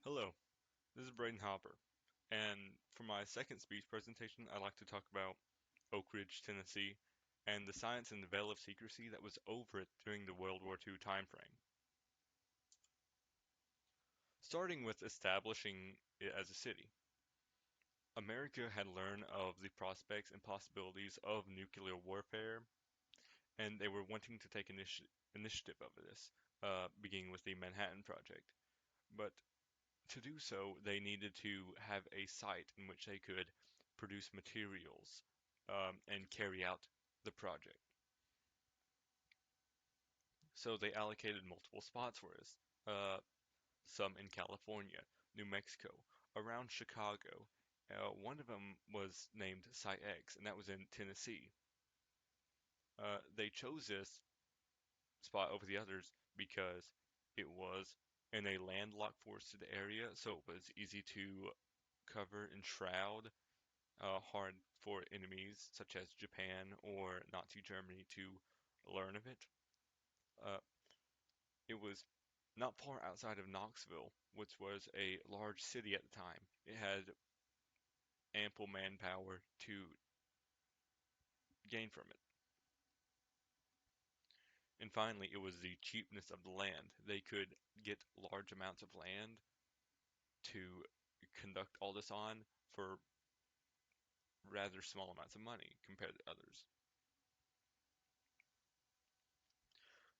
Hello, this is Braden Hopper, and for my second speech presentation, I'd like to talk about Oak Ridge, Tennessee, and the science and the veil of secrecy that was over it during the World War II timeframe. Starting with establishing it as a city, America had learned of the prospects and possibilities of nuclear warfare, and they were wanting to take initiative over this, beginning with the Manhattan Project. But to do so, they needed to have a site in which they could produce materials and carry out the project. So they allocated multiple spots for us, some in California, New Mexico, around Chicago. One of them was named Site X, and that was in Tennessee. They chose this spot over the others because it was in a landlocked forested area, so it was easy to cover and shroud, hard for enemies such as Japan or Nazi Germany to learn of it. Uh, it was not far outside of Knoxville, which was a large city at the time. It had ample manpower to gain from it. And finally, it was the cheapness of the land. They could get large amounts of land to conduct all this on for rather small amounts of money compared to others.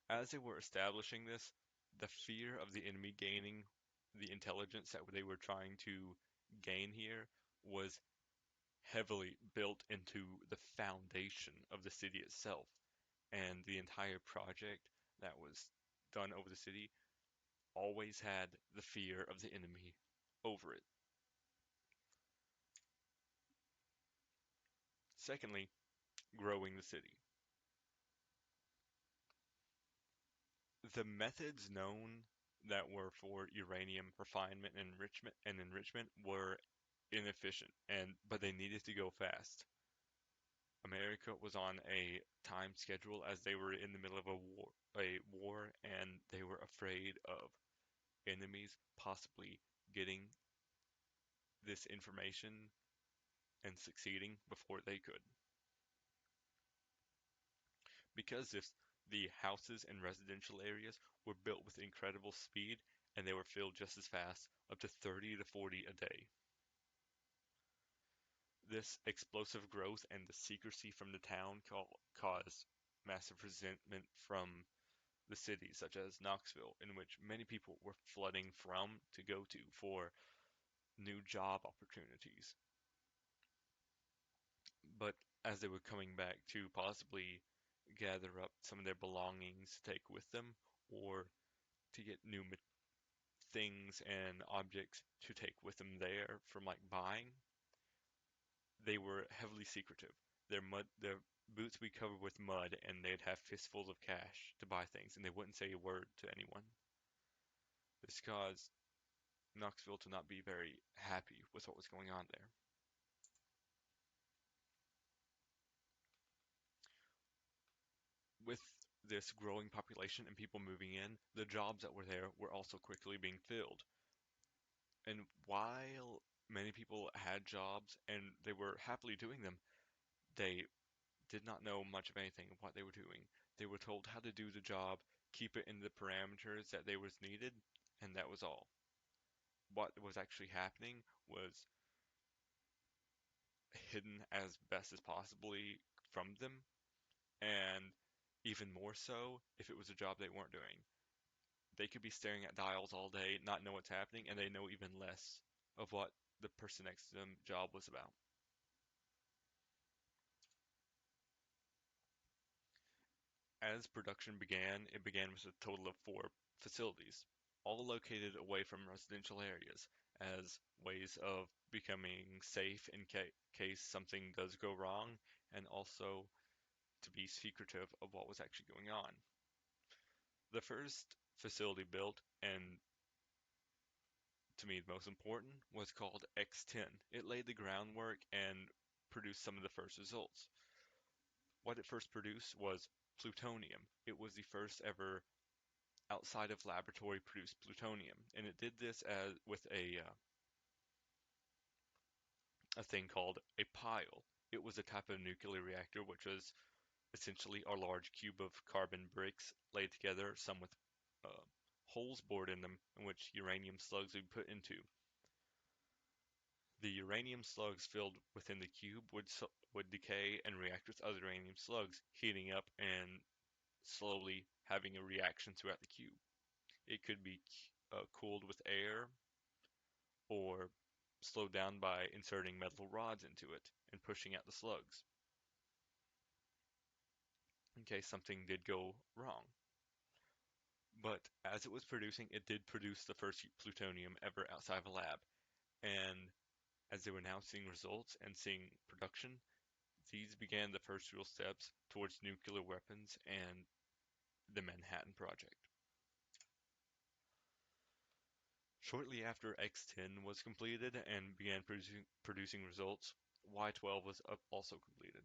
As they were establishing this, the fear of the enemy gaining the intelligence that they were trying to gain here was heavily built into the foundation of the city itself. And the entire project that was done over the city always had the fear of the enemy over it. Secondly, growing the city. The methods known that were for uranium refinement and enrichment were inefficient, and but they needed to go fast. America was on a time schedule as they were in the middle of a war, and they were afraid of enemies possibly getting this information and succeeding before they could. Because this, the houses and residential areas were built with incredible speed, and they were filled just as fast, up to 30 to 40 a day. This explosive growth and the secrecy from the town caused massive resentment from the cities, such as Knoxville, in which many people were flooding from to go to for new job opportunities. But as they were coming back to possibly gather up some of their belongings to take with them, or to get new things and objects to take with them there from like buying, they were heavily secretive. Their boots would be covered with mud, and they'd have fistfuls of cash to buy things, and they wouldn't say a word to anyone. This caused Knoxville to not be very happy with what was going on there. With this growing population and people moving in, the jobs that were there were also quickly being filled. And while many people had jobs and they were happily doing them, they did not know much of anything of what they were doing. They were told how to do the job, keep it in the parameters that they was needed, and that was all. What was actually happening was hidden as best as possibly from them, and even more so if it was a job they weren't doing. They could be staring at dials all day, not know what's happening, and they know even less of what the person next to them job was about. As production began, it began with a total of four facilities, all located away from residential areas, as ways of becoming safe in case something does go wrong, and also to be secretive of what was actually going on. The first facility built, and to me the most important, was called X10. It laid the groundwork and produced some of the first results. What it first produced was plutonium. It was the first ever outside of laboratory produced plutonium, and it did this as with a thing called a pile. It was a type of nuclear reactor which was essentially a large cube of carbon bricks laid together, some with uh, holes bored in them, in which uranium slugs would be put into. The uranium slugs filled within the cube would decay and react with other uranium slugs, heating up and slowly having a reaction throughout the cube. It could be cooled with air or slowed down by inserting metal rods into it and pushing out the slugs in case something did go wrong. But as it was producing, it did produce the first plutonium ever outside of a lab. And as they were now seeing results and seeing production, these began the first real steps towards nuclear weapons and the Manhattan Project. Shortly after X-10 was completed and began producing results, Y-12 was also completed.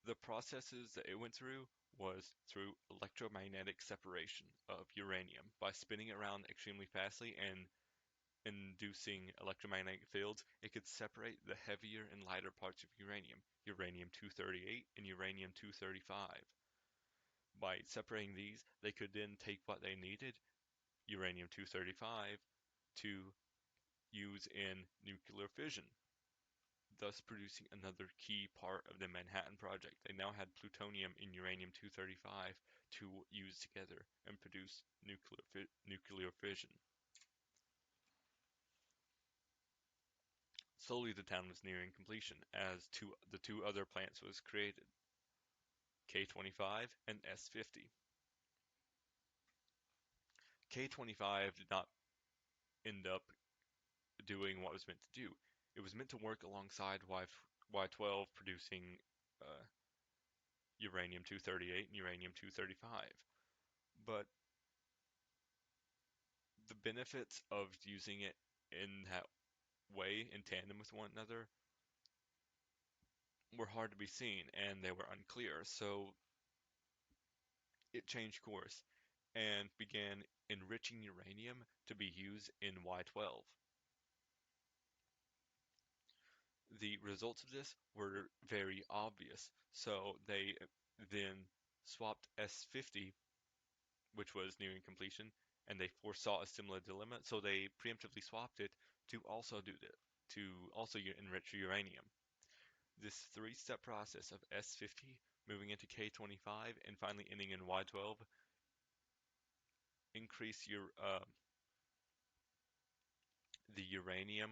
The processes that it went through was through electromagnetic separation of uranium by spinning it around extremely fastly and inducing electromagnetic fields. It could separate the heavier and lighter parts of uranium, uranium-238 and uranium-235. By separating these, they could then take what they needed, uranium-235, to use in nuclear fission, thus producing another key part of the Manhattan Project. They now had plutonium and uranium-235 to use together and produce nuclear fission. Slowly the town was nearing completion as the two other plants was created, K25 and S50. K25 did not end up doing what it was meant to do. It was meant to work alongside Y12 producing uh, uranium-238 and uranium-235. But the benefits of using it in that way in tandem with one another were hard to be seen and they were unclear. So it changed course and began enriching uranium to be used in Y12. The results of this were very obvious. So they then swapped S50, which was nearing completion, and they foresaw a similar dilemma, so they preemptively swapped it to also do that, to also enrich uranium. This three-step process of S50 moving into K25 and finally ending in Y12 increase the uranium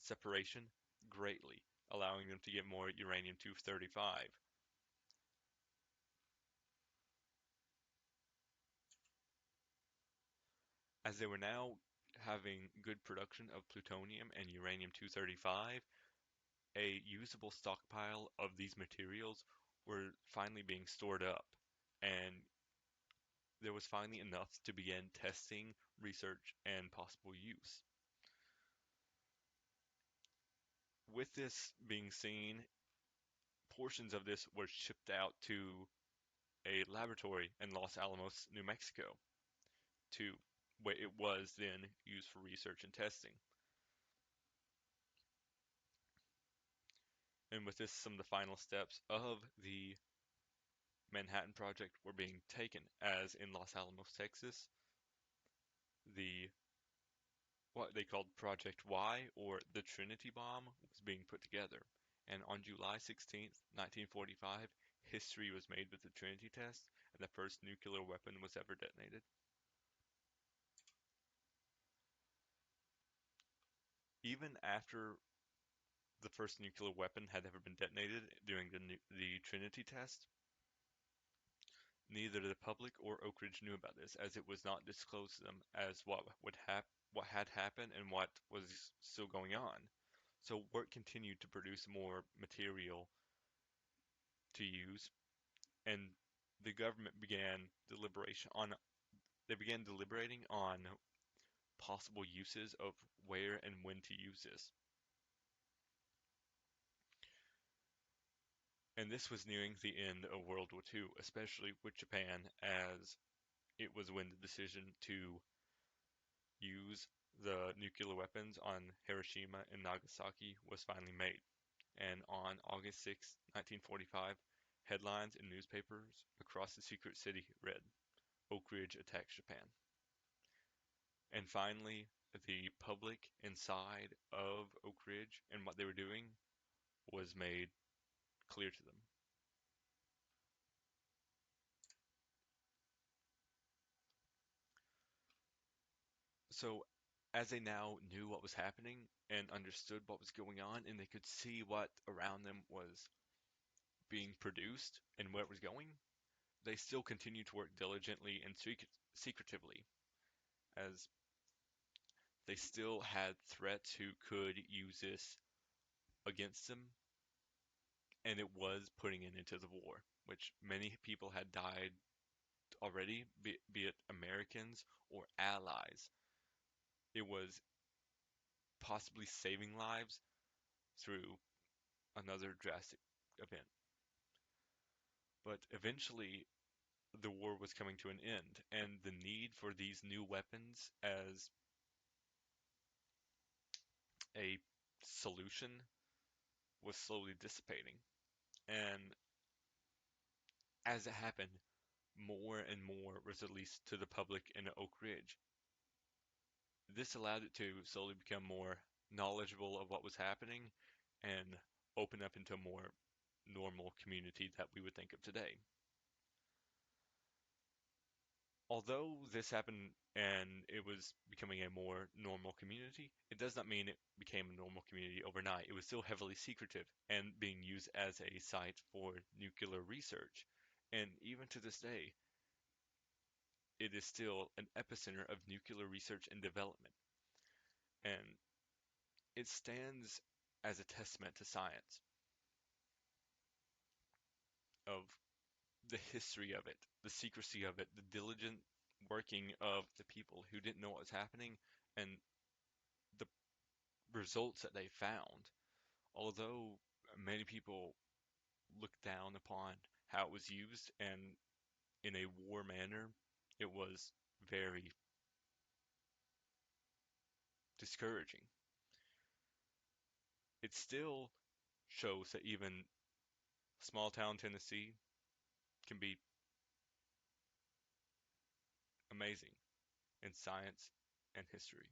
separation greatly, allowing them to get more uranium-235. As they were now having good production of plutonium and uranium-235, a usable stockpile of these materials were finally being stored up, and there was finally enough to begin testing, research, and possible use. With this being seen, portions of this were shipped out to a laboratory in Los Alamos, New Mexico, to where it was then used for research and testing. And with this, some of the final steps of the Manhattan Project were being taken, as in Los Alamos, Texas, the what they called Project Y, or the Trinity Bomb, was being put together. And on July 16th, 1945, history was made with the Trinity test, and the first nuclear weapon was ever detonated. Even after the first nuclear weapon had ever been detonated during the Trinity test, neither the public or Oak Ridge knew about this, as it was not disclosed to them as what had happened and what was still going on. So work continued to produce more material to use, and the government began deliberating on possible uses of where and when to use this. And this was nearing the end of World War II, especially with Japan, as it was when the decision to use the nuclear weapons on Hiroshima and Nagasaki was finally made. And on August 6, 1945, headlines in newspapers across the secret city read, Oak Ridge attacks Japan. And finally, the public inside of Oak Ridge and what they were doing was made clear to them. So, as they now knew what was happening and understood what was going on, and they could see what around them was being produced and where it was going, they still continued to work diligently and secretively, as they still had threats who could use this against them, and it was putting an end to the war, which many people had died already, be it Americans or allies. It was possibly saving lives through another drastic event. But eventually, the war was coming to an end, and the need for these new weapons as a solution was slowly dissipating. And as it happened, more and more was released to the public in Oak Ridge. This allowed it to slowly become more knowledgeable of what was happening and open up into a more normal community that we would think of today. Although this happened and it was becoming a more normal community, it does not mean it became a normal community overnight. It was still heavily secretive and being used as a site for nuclear research. And even to this day, it is still an epicenter of nuclear research and development. And it stands as a testament to science, of the history of it, the secrecy of it, the diligent working of the people who didn't know what was happening, and the results that they found. Although many people looked down upon how it was used and in a war manner, it was very discouraging. It still shows that even small town Tennessee can be amazing in science and history.